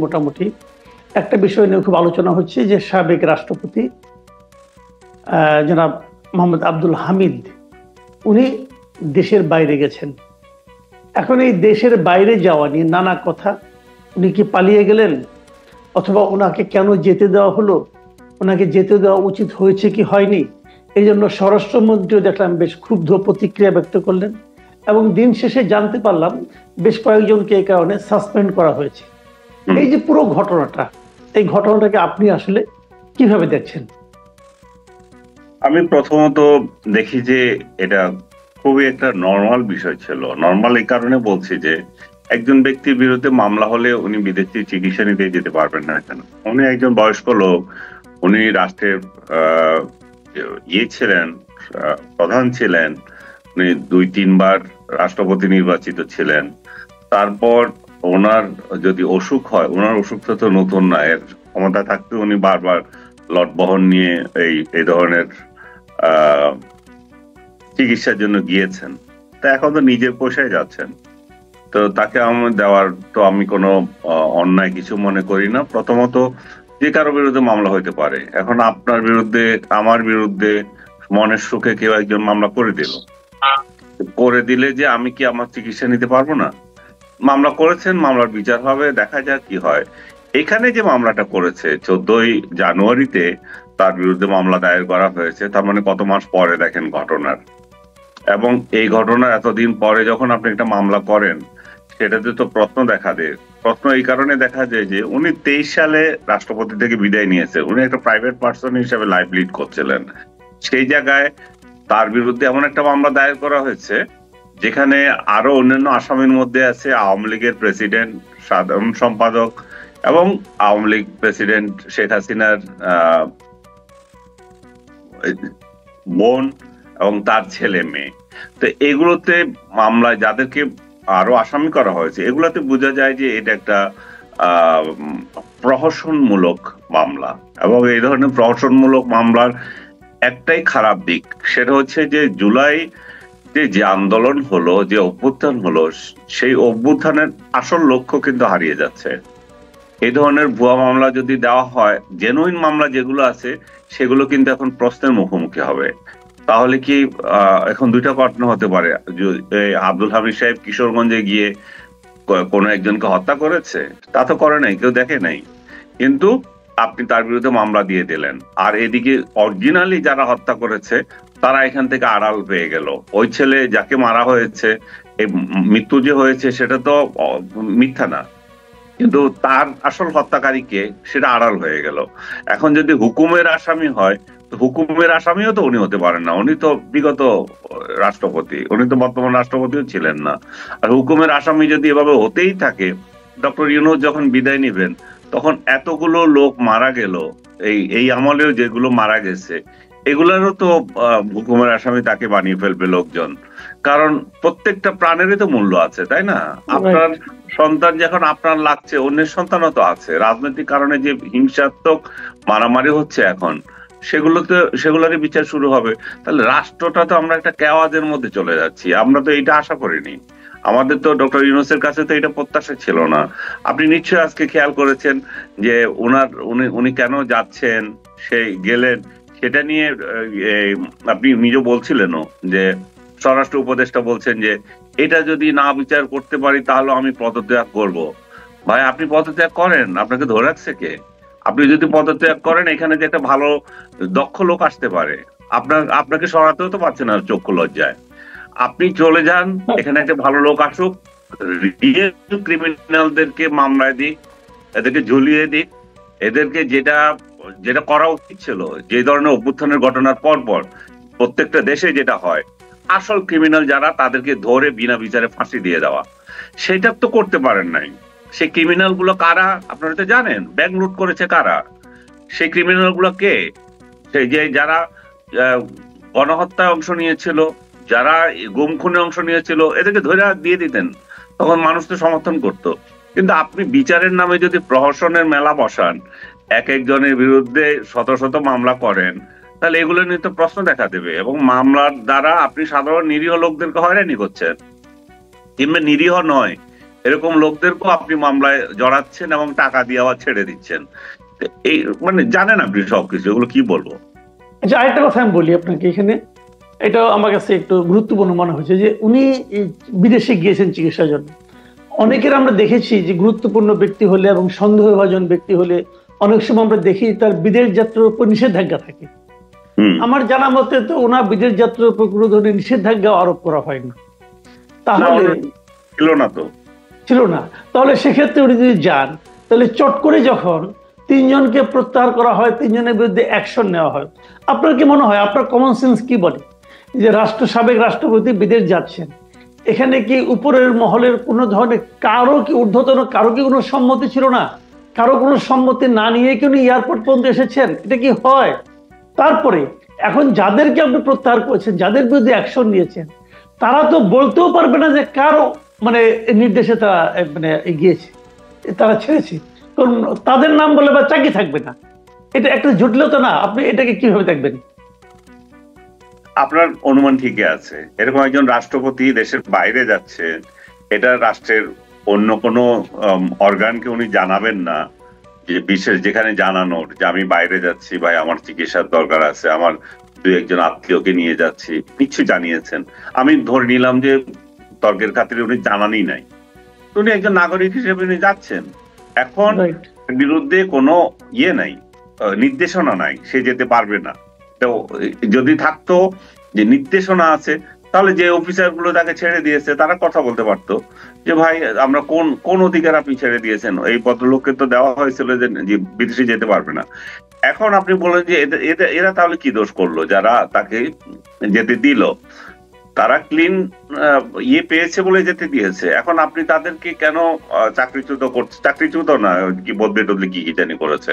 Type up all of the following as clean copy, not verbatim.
মোটামুটি একটা বিষয় নিয়ে খুব আলোচনা হচ্ছে যে সাবেক রাষ্ট্রপতি জনাব মোহাম্মদ আব্দুল হামিদ উনি দেশের বাইরে গেছেন। এখন এই দেশের বাইরে যাওয়া নিয়ে নানা কথা, উনি কি পালিয়ে গেলেন অথবা ওনাকে কেন যেতে দেওয়া হলো, ওনাকে যেতে দেওয়া উচিত হয়েছে কি হয়নি, এই জন্য স্বরাষ্ট্রমন্ত্রীও দেখলাম বেশ ক্ষুব্ধ প্রতিক্রিয়া ব্যক্ত করলেন এবং দিন শেষে জানতে পারলাম বেশ কয়েকজনকে এই কারণে সাসপেন্ড করা হয়েছে। এই যে পুরো ঘটনাটা, এই ঘটনাটাকে আপনি আসলে কিভাবে দেখছেন? আমি প্রথমত দেখি যে এটা খুবই একটা নর্মাল বিষয় ছিল। নর্মাল এই কারণে বলছি যে একজন ব্যক্তির বিরুদ্ধে মামলা হলে উনি বিদেশি চিকিৎসা নিতে যেতে পারবেন না কেন? উনি একজন বয়স্ক লোক, উনি রাষ্ট্রের ছিলেন, প্রধান ছিলেন, উনি 2-3 বার রাষ্ট্রপতি নির্বাচিত ছিলেন। তারপর ওনার যদি অসুখ হয়, ওনার অসুখটা তো নতুন না, এর ক্ষমতা থাকতে উনি বারবার লটবহন নিয়ে এই ধরনের চিকিৎসার জন্য গিয়েছেন। তা এখন তো নিজের পয়সায় যাচ্ছেন, তো তাকে আমার দেওয়ার তো আমি কোনো অন্যায় কিছু মনে করি না। প্রথমত যে কারো বিরুদ্ধে মামলা হইতে পারে। এখন আপনার বিরুদ্ধে, আমার বিরুদ্ধে মনের সুখে কেউ একজন মামলা করে দিলে যে আমি কি আমার চিকিৎসা নিতে পারবো না? মামলা করেছেন, মামলার বিচার হবে, দেখা যাক কি হয়। এখানে যে মামলাটা করেছে 14ই জানুয়ারিতে তার বিরুদ্ধে মামলা দায়ের করা হয়েছে, তার মানে কত মাস পরে দেখেন ঘটনার। এবং এই ঘটনার এতদিন পরে যখন আপনি একটা মামলা করেন, সেটাতে তো প্রশ্ন দেখা দেয়। প্রশ্ন এই কারণে দেখা যায় যে উনি 23 সালে রাষ্ট্রপতি থেকে বিদায় নিয়েছে, উনি একটা প্রাইভেট পার্সন হিসেবে লাইফ লিড করছিলেন। সেই জায়গায় তার বিরুদ্ধে এমন একটা মামলা দায়ের করা হয়েছে যেখানে আরো অন্যান্য আসামির মধ্যে আছে আওয়ামী লীগের প্রেসিডেন্ট, সাধারণ সম্পাদক এবং আওয়ামী লীগ প্রেসিডেন্ট শেখ হাসিনার বোন এবং তার ছেলে মেয়ে। তো এগুলোতে মামলায় যাদেরকে আরো আসামি করা হয়েছে, এগুলোতে বোঝা যায় যে এটা একটা প্রহসনমূলক মামলা। এবং এই ধরনের প্রহসনমূলক মামলার একটাই খারাপ দিক, সেটা হচ্ছে যে জুলাই যে আন্দোলন হলো, যে অভ্যুত্থান হলো, সেই অভ্যুত্থানের আসল লক্ষ্য কিন্তু হারিয়ে যাচ্ছে। এই ধরনের ভুয়া মামলা যদি দেওয়া হয়, জেনুইন মামলা যেগুলো আছে সেগুলো কিন্তু এখন প্রশ্নের মুখোমুখি হবে। তাহলে কি এখন দুইটা ঘটনা হতে পারে, আব্দুল হামিদ সাহেব কিশোরগঞ্জে গিয়ে কোনো একজনকে হত্যা করেছে, তা তো করে নাই, কেউ দেখে নাই, কিন্তু আপনি তার বিরুদ্ধে মামলা দিয়ে দিলেন। আর এদিকে অরিজিনালি যারা হত্যা করেছে তারা এখান থেকে আড়াল পেয়ে গেল। ওই ছেলে যাকে মারা হয়েছে, এই মৃত্যু যে হয়েছে সেটা তো মিথ্যা না, কিন্তু তার আসল হত্যাকারীকে সেটা আড়াল হয়ে গেল। এখন যদি হুকুমের আসামি হয়, তো হুকুমের আসামিও তো উনি হতে পারেন না, উনি তো বিগত রাষ্ট্রপতি, উনি তো বর্তমান রাষ্ট্রপতিও ছিলেন না। আর হুকুমের আসামি যদি এভাবে হতেই থাকে, ডক্টর ইউনূস যখন বিদায় নিবেন তখন এতগুলো লোক মারা গেল, এই আমলেও যেগুলো মারা গেছে, এগুলারও তো হুকুমের আসামি তাকে বানিয়ে ফেলবে লোকজন। কারণ প্রত্যেকটা প্রাণেরই তো মূল্য আছে, তাই না? আপনার সন্তান যখন আপনার লাগছে, অন্যের সন্তানও তো আছে। রাজনৈতিক কারণে যে হিংসাত্মক মারামারি হচ্ছে এখন, সেগুলোরই বিচার শুরু হবে। তাহলে রাষ্ট্রটা তো আমরা একটা কেওয়াজের মধ্যে চলে যাচ্ছি। আমরা তো এটা আশা করিনি, আমাদের তো ডক্টর ইউনূসের কাছে তো এটা প্রত্যাশা ছিল না। আপনি নিশ্চয়ই আজকে খেয়াল করেছেন যে উনি কেন যাচ্ছেন, সেই গেলেন, সেটা নিয়ে আপনি নিজে বলছিলেনও যে স্বরাষ্ট্র উপদেষ্টা বলছেন যে এটা যদি না বিচার করতে পারি তাহলে আমি পদত্যাগ করব। ভাই, আপনি পদত্যাগ করেন, আপনাকে ধরে রাখছে কে? আপনি যদি পদত্যাগ করেন, এখানে যে একটা ভালো দক্ষ লোক আসতে পারে, আপনাকে সরাতেও তো পারছে না চক্ষু লজ্জায়। আপনি চলে যান, এখানে একটা ভালো লোক আসুক, রিয়েল ক্রিমিনালদেরকে মামলায় দিক, এদেরকে ঝুলিয়ে দিক, এদেরকে যেটা করা উচিত ছিল, যে ধরনের অভ্যুত্থানের ঘটনার পর প্রত্যেকটা দেশে যেটা হয়, আসল ক্রিমিনাল যারা তাদেরকে ধরে বিনা বিচারে ফাঁসি দিয়ে দেওয়া, সেটা তো করতে পারেন নাই। সেই ক্রিমিনাল গুলো কারা আপনারা তো জানেন, ব্যাংক লুট করেছে কারা, সেই ক্রিমিনাল গুলো কে? সেই যে যারা গণহত্যায় অংশ নিয়েছিল, যারা গুম খুনে অংশ নিয়েছিল, এদেরকে ধরে দিয়ে দিতেন, তখন মানুষ তো সমর্থন করত। কিন্তু আপনি বিচারের নামে যদি প্রহসনের মেলা বসান, এক একজনের বিরুদ্ধে শত শত মামলা করেন, তাহলে এগুলো নিয়ে তো প্রশ্ন দেখা দেবে। এবং মামলার দ্বারা আপনি সাধারণ নিরীহ লোকদেরকে হয়রানি করছেন, কিংবা নিরীহ নয়, এরকম লোকদেরকেও আপনি মামলায় জড়াচ্ছেন এবং টাকা দিয়ে আবার ছেড়ে দিচ্ছেন। এই মানে জানেন আপনি সবকিছু, এগুলো কি বলবো। আচ্ছা, আরেকটা কথা আমি বলি আপনাকে এখানে, এটাও আমার কাছে একটু গুরুত্বপূর্ণ মনে হয়েছে যে উনি বিদেশে গিয়েছেন চিকিৎসার জন্য। অনেকের আমরা দেখেছি যে গুরুত্বপূর্ণ ব্যক্তি হলে এবং সন্দেহভাজন ব্যক্তি হলে অনেক সময় আমরা দেখি তার বিদেশ যাত্রার উপর নিষেধাজ্ঞা থাকে। আমার জানা মতে তো ওনার বিদেশ যাত্রার উপর কোনো ধরনের নিষেধাজ্ঞা আরোপ করা হয়নি, তাহলে ছিল না তো, ছিল না। তাহলে সেক্ষেত্রে উনি যদি যান, তাহলে চট করে যখন 3 জনকে প্রত্যাহার করা হয়, 3 জনের বিরুদ্ধে অ্যাকশন নেওয়া হয়, আপনার কি মনে হয়, আপনার কমন সেন্স কি বলে যে সাবেক রাষ্ট্রপতি বিদেশ যাচ্ছেন, এখানে কি উপরের মহলের কোনো ধরনের কারো কি ঊর্ধ্বতন কারো কি কোনো সম্মতি ছিল না? কারো কোনো সম্মতি না নিয়ে কি উনি এয়ারপোর্ট পর্যন্ত এসেছেন? এটা কি হয়? তারপরে এখন যাদেরকে আপনি প্রত্যাহার করেছেন, যাদের বিরুদ্ধে অ্যাকশন নিয়েছেন, তারা তো বলতেও পারবে না যে কারো মানে নির্দেশে তারা মানে গিয়েছে, তারা ছেড়েছে, কারণ তাদের নাম বলে বা চাকরি থাকবে না। এটা একটা জটিলতা না? আপনি এটাকে কিভাবে দেখবেন? আপনার অনুমান ঠিকই আছে। এরকম একজন রাষ্ট্রপতি দেশের বাইরে যাচ্ছে, এটা রাষ্ট্রের অন্য কোনো অর্গানকে উনি জানাবেন না যে বিশেষ যেখানে জানানোর যে আমি বাইরে যাচ্ছি, ভাই আমার চিকিৎসার দরকার আছে, আমার 2-1 জন আত্মীয়কে নিয়ে যাচ্ছি, নিশ্চয়ই জানিয়েছেন। আমি ধরে নিলাম যে তর্কের খাতিরে উনি জানানই নাই, উনি একজন নাগরিক হিসেবে উনি যাচ্ছেন। এখন বিরুদ্ধে কোনো ইয়ে নাই, নির্দেশনা নাই, সে যেতে পারবে না। তো যদি থাকতো যে নির্দেশনা আছে, তাহলে যে অফিসার গুলো তাকে ছেড়ে দিয়েছে তারা কথা বলতে পারতো যে ভাই আমরা কোন অধিকার আপনি ছেড়ে দিয়েছেন, এই ভদ্রলোককে তো দেওয়া হয়েছিল যে বিদেশে যেতে পারবে না। এখন আপনি বলেন যে এরা তাহলে কি দোষ করলো যারা তাকে যেতে দিল? তারা ক্লিন ইয়ে পেয়েছে বলে যেতে দিয়েছে। এখন আপনি তাদেরকে কেন চাকরিচ্যুত করছে? চাকরিচ্যুত না, কি বদলে টদলে কি জানি করেছে,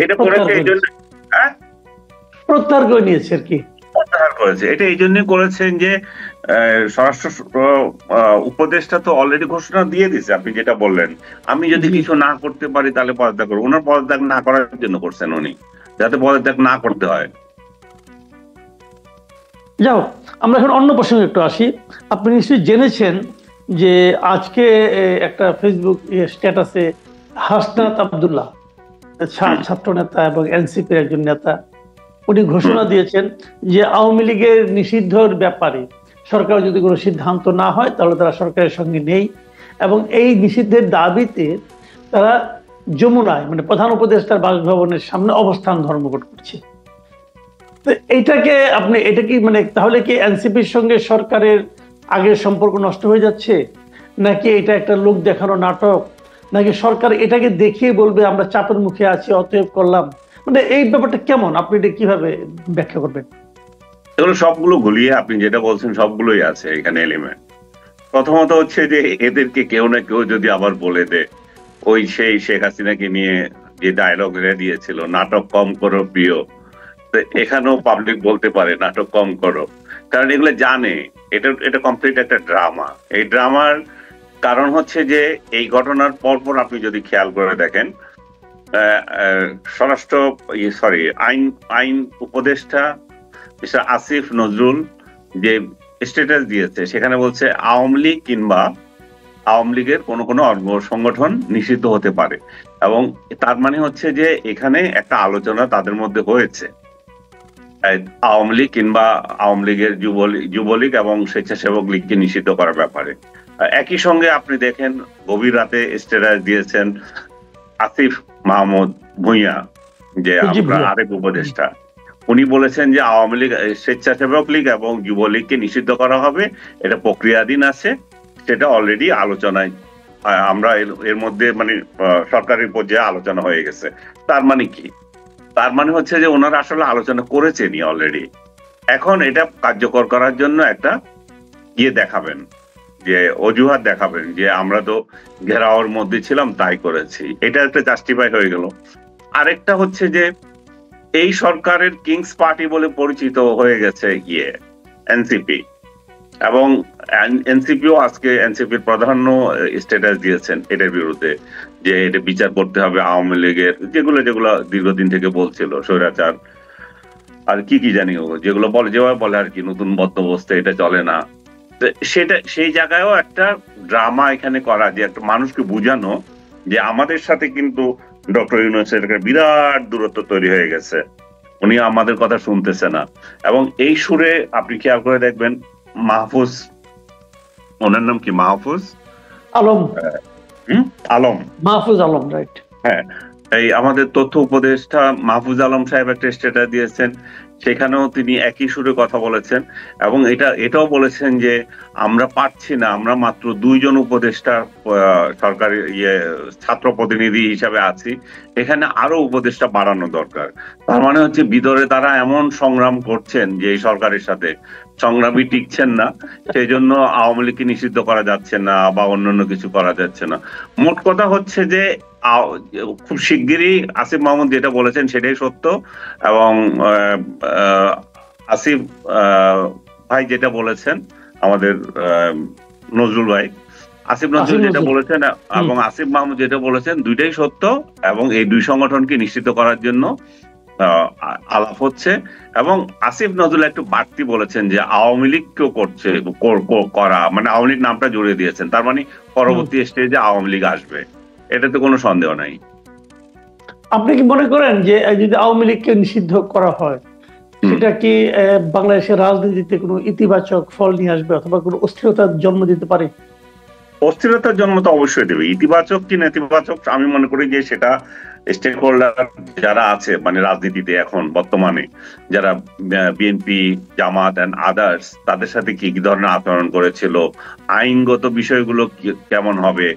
এটা করেছে এই জন্য। হ্যাঁ, প্রত্যাহার করে নিয়েছে আর কি, প্রত্যাহার করেছে। এটা এই জন্যই করেছেন যে স্বরাষ্ট্র উপদেষ্টা তো অলরেডি ঘোষণা দিয়ে দিছে, আপনি যেটা বললেন, আমি যদি কিছু না করতে পারি তাহলে পদত্যাগ করবো। ওনার পদত্যাগ না করার জন্য করছেন উনি, যাতে পদত্যাগ না করতে হয়। যাও, আমরা এখন অন্য প্রসঙ্গে একটু আসি। আপনি নিশ্চয়ই জেনেছেন যে আজকে একটা ফেসবুক স্ট্যাটাসে হাসনাত আব্দুল্লাহ, ছাত্র নেতা এবং এনসিপির একজন নেতা, উনি ঘোষণা দিয়েছেন যে আওয়ামী লীগের নিষিদ্ধর ব্যাপারে সরকার যদি কোনো সিদ্ধান্ত না হয় তাহলে তারা সরকারের সঙ্গে নেই, এবং এই নিষিদ্ধের দাবিতে তারা যমুনায় মানে প্রধান উপদেষ্টার বাসভবনের সামনে অবস্থান ধর্মঘট করছে। এইটাকে আপনি এটা কি মানে তাহলে কি এনসিপির সঙ্গে সরকারের আগের সম্পর্ক নষ্ট হয়ে যাচ্ছে, নাকি এটা একটা লোক দেখানো নাটক, নাকি সরকার এটাকে দেখিয়ে বলবে আমরা চাপের মুখে আছি অতএব করলাম? মানে এই ব্যাপারটা কেমন, আপনি এটা কিভাবে ব্যাখ্যা করবেন? এগুলো সবগুলো গুলিয়ে আপনি যেটা বলছেন সবগুলোই আছে এখানে এলিমেন্ট। প্রথমত হচ্ছে যে এদেরকে কেউ না কেউ যদি আবার বলে দেয়, ওই সেই শেখ হাসিনাকে নিয়ে যে ডায়লগ দিয়েছিল, নাটক কম করো প্রিয়, এখানেও পাবলিক বলতে পারে নাটক কম করো, কারণ এগুলো জানে এটা কমপ্লিট একটা ড্রামা। এই ড্রামার কারণ হচ্ছে যে এই ঘটনার পরপর আপনি যদি খেয়াল করে দেখেন, আইন উপদেষ্টা মিস্টার আসিফ নজরুল যে স্ট্যাটাস দিয়েছে সেখানে বলছে আওয়ামী লীগ কিংবা আওয়ামী লীগের কোনো অঙ্গ সংগঠন নিষিদ্ধ হতে পারে, এবং তার মানে হচ্ছে যে এখানে একটা আলোচনা তাদের মধ্যে হয়েছে আওয়ামী লীগ কিংবা আওয়ামী লীগের যুবলীগ এবং স্বেচ্ছাসেবক লীগকে নিষিদ্ধ করার ব্যাপারে। একই সঙ্গে আপনি দেখেন গভীর রাতে স্ট্যাটাস দিয়েছেন আসিফ মাহমুদ ভুঁইয়া, যে আরেক উপদেষ্টা, উনি বলেছেন যে আওয়ামী লীগ, স্বেচ্ছাসেবক লীগ এবং যুবলীগকে নিষিদ্ধ করা হবে, এটা প্রক্রিয়াধীন আছে, সেটা অলরেডি আলোচনায়, আমরা এর মধ্যে মানে সরকারি পর্যায়ে আলোচনা হয়ে গেছে। তার মানে কি? তার মানে হচ্ছে যে ওনারা আসলে আলোচনা করেছেনই অলরেডি। এখন এটা কার্যকর করার জন্য একটা ইয়ে দেখাবেন, যে অজুহাত দেখাবেন যে আমরা তো ঘেরাওয়ার মধ্যে ছিলাম তাই করেছি, এটা একটা জাস্টিফাই হয়ে গেল। আরেকটা হচ্ছে যে এই সরকারের কিংস পার্টি বলে পরিচিত হয়ে গেছে এনসিপি, এবং এনসিপিও আজকে এনসিপির প্রধান স্ট্যাটাস দিয়েছেন এটার বিরুদ্ধে, যে এটা বিচার করতে হবে আওয়ামী লীগের যেগুলো দীর্ঘদিন থেকে বলছিল, স্বৈরাচার আর কি জানি যেগুলো বলে, যেভাবে বলে আর কি, নতুন বন্দোবস্ত এটা চলে না, সেটা সেই জায়গায়ও একটা ড্রামা এখানে করা, যে একটা মানুষকে বোঝানো যে আমাদের সাথে কিন্তু ডক্টর ইউনূসের একটা বিরাট দূরত্ব তৈরি হয়ে গেছে, উনি আমাদের কথা শুনতেছে না। এবং এই সুরে আপনি খেয়াল করে দেখবেন মাহফুজ, ওনার নাম কি, মাহফুজ আলম, আলম, মাহফুজ আলম, রাইট। হ্যাঁ, এই আমাদের তথ্য উপদেষ্টা মাহফুজ আলম সাহেব একটা স্ট্যাটাস দিয়েছেন, সেখানেও তিনি একই সুরে কথা বলেছেন এবং এটাও বলেছেন যে আমরা পারছি না, আমরা মাত্র 2 জন উপদেষ্টা সরকারি ছাত্র প্রতিনিধি হিসাবে আছি, এখানে আরো উপদেষ্টা বাড়ানো দরকার। তার মানে হচ্ছে ভিতরে তারা এমন সংগ্রাম করছেন যে এই সরকারের সাথে সংগ্রামী টিকছেন না, সেই জন্য আওয়ামী লীগকে নিষিদ্ধ করা যাচ্ছে না বা অন্যান্য কিছু করা যাচ্ছে না। মোট কথা হচ্ছে যে খুব শিগগিরই আসিফ মাহমুদ যেটা বলেছেন সেটাই সত্য, এবং আসিফ ভাই যেটা বলেছেন, আমাদের নজরুল ভাই, আসিফ নজরুল যেটা বলেছেন এবং আসিফ মাহমুদ যেটা বলেছেন, দুইটাই সত্য। এবং এই দুই সংগঠনকে নিশ্চিত করার জন্য আলাপ হচ্ছে। এবং আসিফ নজরুল একটু বাড়তি বলেছেন যে আওয়ামী লীগকেও করছে করা, মানে আওয়ামী লীগ নামটা জড়িয়ে দিয়েছেন, তার মানে পরবর্তী স্টেজে আওয়ামী লীগ আসবে, এটাতে কোনো সন্দেহ নাই। আপনি কি মনে করেন যে যদি আওয়ামী লীগকে নিষিদ্ধ করা হয়, সেটা কি বাংলাদেশের রাজনীতিতে কোনো ইতিবাচক ফল নিয়ে আসবে অথবা কোনো অস্থিরতার জন্ম দিতে পারে? অস্থিরতার জন্ম তো অবশ্যই দেবে। ইতিবাচক কি নেতিবাচক, আমি মনে করি যে সেটা স্টেক হোল্ডার যারা আছে, মানে রাজনীতিতে এখন বর্তমানে যারা বিএনপি, জামাত এন্ড আদার্স, তাদের সাথে কি কি ধরনের আচরণ করেছিল, আইনগত বিষয়গুলো কেমন হবে,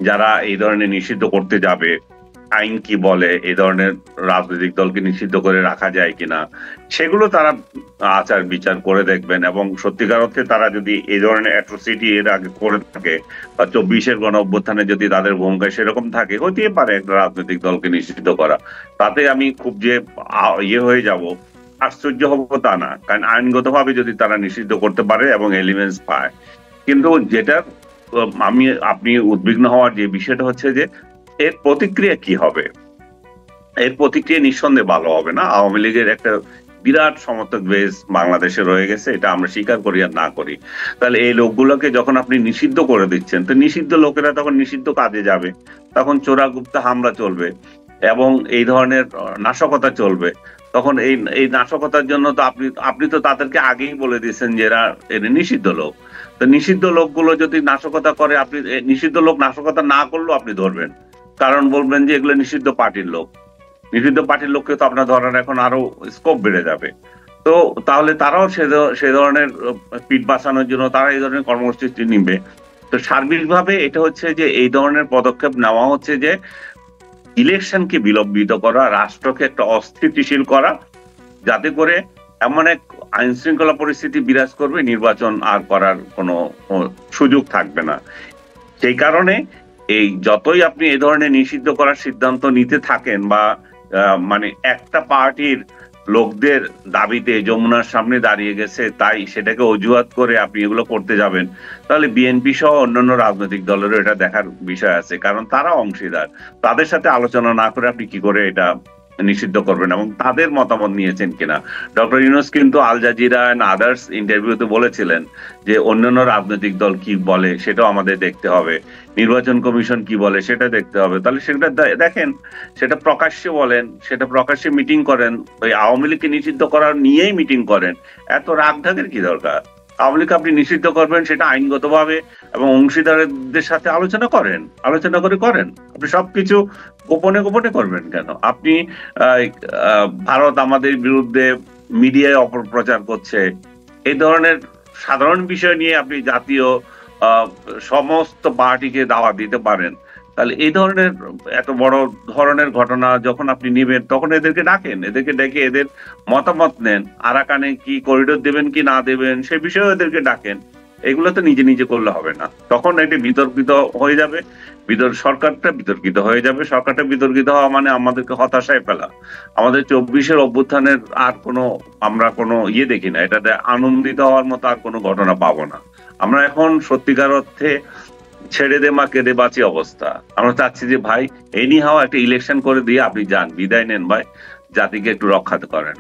যারা এই ধরনের নিষিদ্ধ করতে যাবে, আইন কি বলে, এই ধরনের রাজনৈতিক দলকে নিষিদ্ধ করে রাখা যায় কিনা, সেগুলো তারা আচার বিচার করে দেখবেন। এবং সত্যিকার অর্থে তারা যদি এই ধরনের অ্যাট্রোসিটি এর আগে করে থাকে বা 24-এর গণ অভ্যুত্থানে যদি তাদের ভূমিকা সেরকম থাকে, হতেই পারে একটা রাজনৈতিক দলকে নিষিদ্ধ করা। তাতে আমি খুব যে হয়ে যাব, আশ্চর্য হব তা না, কারণ আইনগতভাবে যদি তারা নিষিদ্ধ করতে পারে এবং এলিমেন্টস পায়। কিন্তু যেটা আপনি উদ্বিগ্ন হওয়ার যে বিষয়টা হচ্ছে যে এর প্রতিক্রিয়া কি হবে। এর প্রতিক্রিয়া নিঃসন্দেহে ভালো হবে না। আওয়ামী লীগের একটা বিরাট সমর্থক বেস বাংলাদেশে রয়ে গেছে, এটা আমরা স্বীকার করি আর না করি। তাহলে এই লোকগুলোকে যখন আপনি নিষিদ্ধ করে দিচ্ছেন, তো নিষিদ্ধ লোকেরা তখন নিষিদ্ধ কাজে যাবে, তখন চোরাগুপ্তা হামলা চলবে এবং এই ধরনের নাশকতা চলবে। তখন এই নাশকতার জন্য তো আপনি তো তাদেরকে আগেই বলে দিয়েছেন যে এরা নিষিদ্ধ লোক। তো নিষিদ্ধ লোকগুলো যদি নাশকতা করে, আপনি নিষিদ্ধ লোক নাশকতা না করলেও আপনি ধরবেন, কারণ বলবেন যে এগুলো নিষিদ্ধ পার্টির লোক। নিষিদ্ধ পার্টির লোককে তো আপনার ধরার এখন আরো স্কোপ বেড়ে যাবে। তো তাহলে তারাও সে ধরনের পিঠ বাঁচানোর জন্য তারা এই ধরনের কর্মসূচি নিবে। তো সার্বিকভাবে এটা হচ্ছে যে এই ধরনের পদক্ষেপ নেওয়া হচ্ছে যে ইলেকশনকে বিলম্বিত করা, রাষ্ট্রকে একটা অস্থিতিশীল করা, যাতে করে এমন এক আইন শৃঙ্খলা পরিস্থিতি বিরাজ করবে নির্বাচন আর করার কোনো সুযোগ থাকবে না। সেই কারণে এই যতই আপনি এই ধরনের নিষিদ্ধ করার সিদ্ধান্ত নিতে থাকেন বা মানে একটা পার্টির লোকদের দাবিতে যমুনার সামনে দাঁড়িয়ে গেছে তাই সেটাকে অজুহাত করে আপনি এগুলো করতে যাবেন, তাহলে বিএনপি সহ অন্যান্য রাজনৈতিক দলেরও এটা দেখার বিষয় আছে, কারণ তারা অংশীদার। তাদের সাথে আলোচনা না করে আপনি কি করে এটা নিষিদ্ধ করবেন এবং তাদের মতামত নিয়েছেন কিনা। ডক্টর ইউনূস কিন্তু আল জাজিরা এন্ড আদার্স ইন্টারভিউতে বলেছিলেন যে অন্যান্য রাজনৈতিক দল কি বলে সেটাও আমাদের দেখতে হবে, নির্বাচন কমিশন কি বলে সেটা দেখতে হবে। তাহলে সেটা দেখেন, সেটা প্রকাশ্যে বলেন, সেটা প্রকাশ্যে মিটিং করেন, ওই আওয়ামী লীগকে নিষিদ্ধ করার নিয়েই মিটিং করেন। এত রাগ ঢাকের কি দরকার? আওয়ামী লীগ আপনি নিষিদ্ধ করবেন, সেটা আইনগতভাবে এবং অংশীদারদের সাথে আলোচনা করে করেন। আপনি সবকিছু গোপনে গোপনে করবেন কেন? আপনি ভারত আমাদের বিরুদ্ধে মিডিয়ায় অপপ্রচার করছে, এই ধরনের সাধারণ বিষয় নিয়ে আপনি জাতীয় সমস্ত পার্টিকে দাওয়াত দিতে পারেন। তাহলে এই ধরনের এত বড় ধরনের ঘটনা যখন আপনি নিবেন, তখন এদেরকে ডাকেন, এদেরকে ডেকে এদের মতামত নেন, আরাকানে কি করিডোর দেবেন কি না দেবেন সে বিষয়ে এদেরকে ডাকেন। এগুলো তো নিজে নিজে করলে হবে না, তখন এটি বিতর্কিত হয়ে যাবে, সরকারটা বিতর্কিত হয়ে যাবে। সরকারটা বিতর্কিত হওয়া মানে আমাদেরকে হতাশায় ফেলা। আমাদের 24-এর অভ্যুত্থানের আর আমরা কোনো দেখি না, এটাতে আনন্দিত হওয়ার মতো আর কোনো ঘটনা পাবো না। আমরা এখন সত্যিকার অর্থে ছেড়ে দে মা কেঁদে বাঁচি অবস্থা। আমরা চাচ্ছি যে ভাই এনি হাও একটা ইলেকশন করে দিয়ে আপনি যান, বিদায় নেন ভাই, জাতিকে একটু রক্ষা করেন।